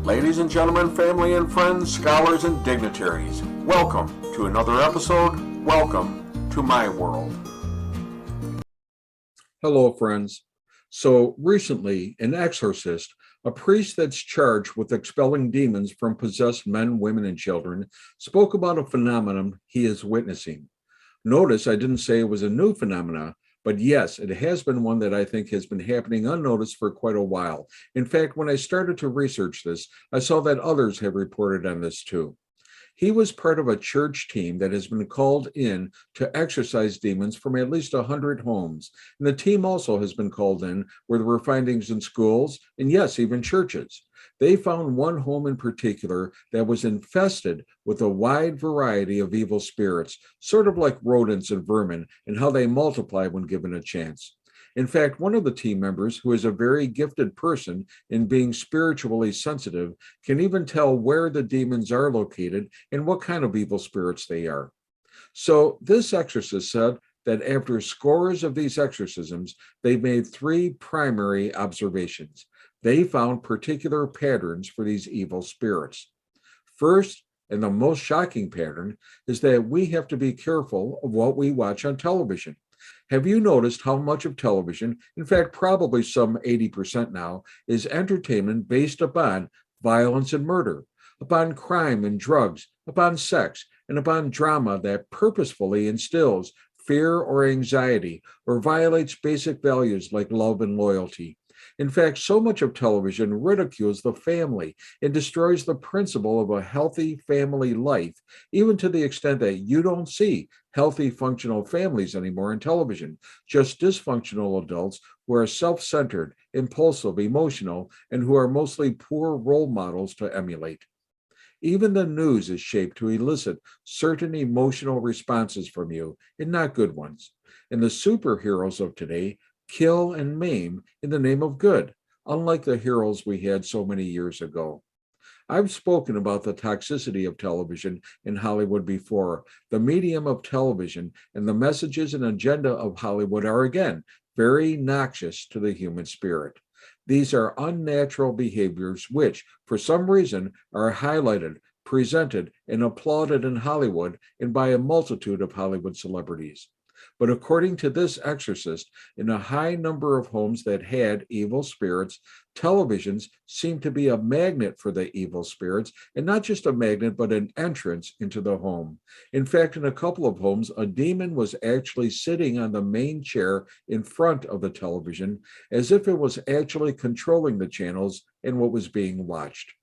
Ladies and gentlemen, family and friends, scholars and dignitaries, welcome to another episode. Welcome to my world. Hello, friends. So recently, an exorcist, a priest that's charged with expelling demons from possessed men, women, and children, spoke about a phenomenon he is witnessing. Notice I didn't say it was a new phenomena, but yes, it has been one that I think has been happening unnoticed for quite a while. In fact, when I started to research this, I saw that others have reported on this too. He was part of a church team that has been called in to exorcise demons from at least 100 homes. And the team also has been called in where there were findings in schools and, yes, even churches. They found one home in particular that was infested with a wide variety of evil spirits, sort of like rodents and vermin, and how they multiply when given a chance. In fact, one of the team members, who is a very gifted person in being spiritually sensitive, can even tell where the demons are located and what kind of evil spirits they are. So this exorcist said that after scores of these exorcisms, they made three primary observations. They found particular patterns for these evil spirits. First, and the most shocking pattern, is that we have to be careful of what we watch on television. Have you noticed how much of television, in fact, probably some 80% now, is entertainment based upon violence and murder, upon crime and drugs, upon sex, and upon drama that purposefully instills fear or anxiety or violates basic values like love and loyalty? In fact, so much of television ridicules the family and destroys the principle of a healthy family life, even to the extent that you don't see healthy, functional families anymore in television, just dysfunctional adults who are self centered, impulsive, emotional, and who are mostly poor role models to emulate. Even the news is shaped to elicit certain emotional responses from you, and not good ones. And the superheroes of today kill and maim in the name of good, unlike the heroes we had so many years ago. I've spoken about the toxicity of television in Hollywood before. The medium of television and the messages and agenda of Hollywood are, again, very noxious to the human spirit. These are unnatural behaviors which, for some reason, are highlighted, presented, and applauded in Hollywood and by a multitude of Hollywood celebrities. But according to this exorcist, in a high number of homes that had evil spirits, televisions seemed to be a magnet for the evil spirits, and not just a magnet, but an entrance into the home. In fact, in a couple of homes, a demon was actually sitting on the main chair in front of the television, as if it was actually controlling the channels and what was being watched.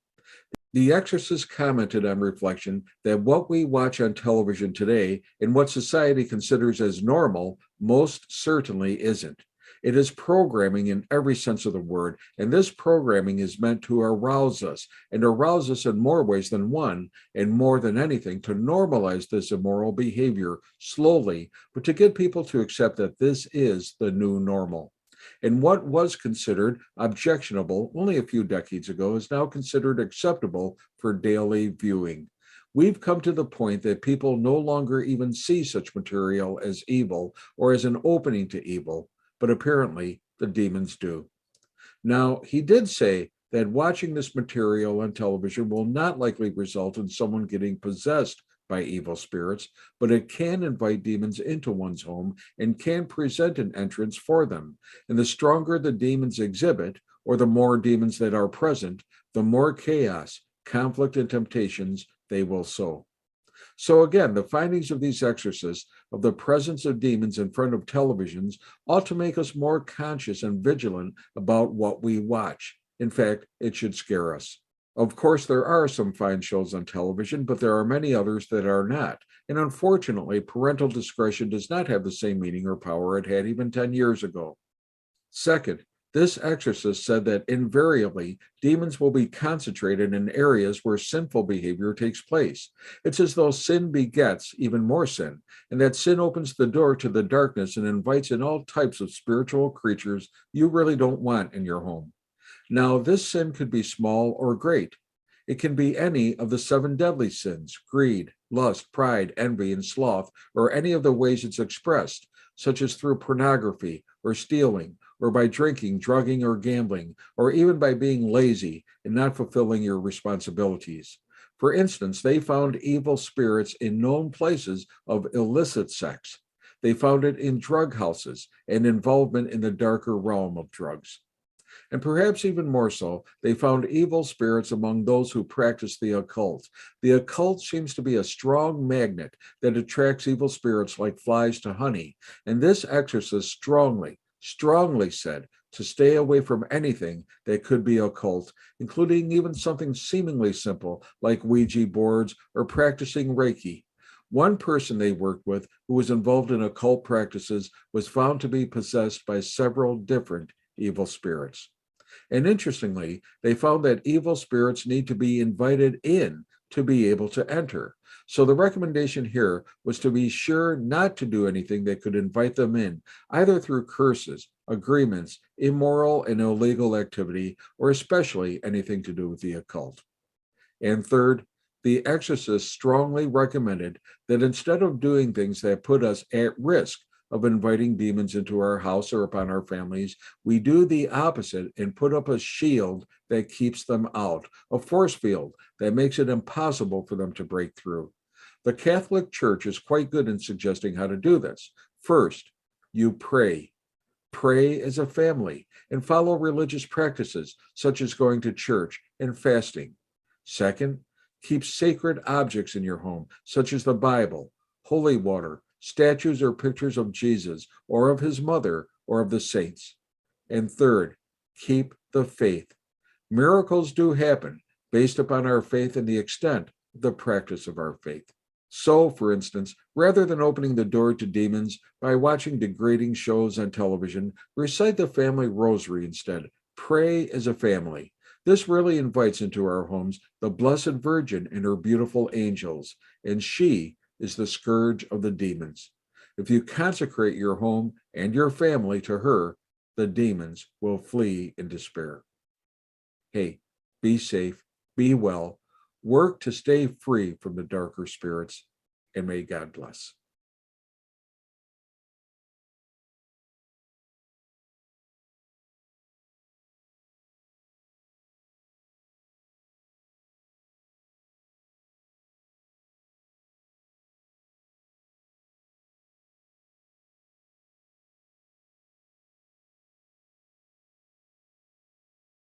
The Exorcist commented on reflection that what we watch on television today and what society considers as normal most certainly isn't. It is programming in every sense of the word, and this programming is meant to arouse us, and arouse us in more ways than one, and more than anything, to normalize this immoral behavior slowly, but to get people to accept that this is the new normal. And what was considered objectionable only a few decades ago is now considered acceptable for daily viewing. We've come to the point that people no longer even see such material as evil or as an opening to evil, but apparently the demons do. Now, he did say that watching this material on television will not likely result in someone getting possessed by evil spirits, but it can invite demons into one's home and can present an entrance for them. And the stronger the demons exhibit, or the more demons that are present, the more chaos, conflict, and temptations they will sow. So again, the findings of these exorcists of the presence of demons in front of televisions ought to make us more conscious and vigilant about what we watch. In fact, it should scare us. Of course, there are some fine shows on television, but there are many others that are not. And unfortunately, parental discretion does not have the same meaning or power it had even 10 years ago. Second, this exorcist said that invariably demons will be concentrated in areas where sinful behavior takes place. It's as though sin begets even more sin, and that sin opens the door to the darkness and invites in all types of spiritual creatures you really don't want in your home. Now, this sin could be small or great. It can be any of the seven deadly sins: greed, lust, pride, envy, and sloth, or any of the ways it's expressed, such as through pornography or stealing, or by drinking, drugging, or gambling, or even by being lazy and not fulfilling your responsibilities. For instance, they found evil spirits in known places of illicit sex. They found it in drug houses and involvement in the darker realm of drugs. And perhaps even more so, they found evil spirits among those who practice the occult. The occult seems to be a strong magnet that attracts evil spirits like flies to honey. And this exorcist strongly said to stay away from anything that could be occult, including even something seemingly simple like Ouija boards or practicing Reiki. One person they worked with who was involved in occult practices was found to be possessed by several different evil spirits. And interestingly, they found that evil spirits need to be invited in to be able to enter. So the recommendation here was to be sure not to do anything that could invite them in, either through curses, agreements, immoral and illegal activity, or especially anything to do with the occult. And third, the exorcist strongly recommended that instead of doing things that put us at risk of inviting demons into our house or upon our families, we do the opposite and put up a shield that keeps them out, a force field that makes it impossible for them to break through. The Catholic Church is quite good in suggesting how to do this. First, you pray. Pray as a family and follow religious practices such as going to church and fasting. Second, keep sacred objects in your home, such as the Bible, holy water, statues or pictures of Jesus or of his mother or of the saints. And third, keep the faith. Miracles do happen based upon our faith and the extent of the practice of our faith. So, for instance, rather than opening the door to demons by watching degrading shows on television, recite the family rosary instead. Pray as a family. This really invites into our homes the Blessed Virgin and her beautiful angels, and she is the scourge of the demons. If you consecrate your home and your family to her, the demons will flee in despair. Hey, be safe, be well, work to stay free from the darker spirits, and may God bless.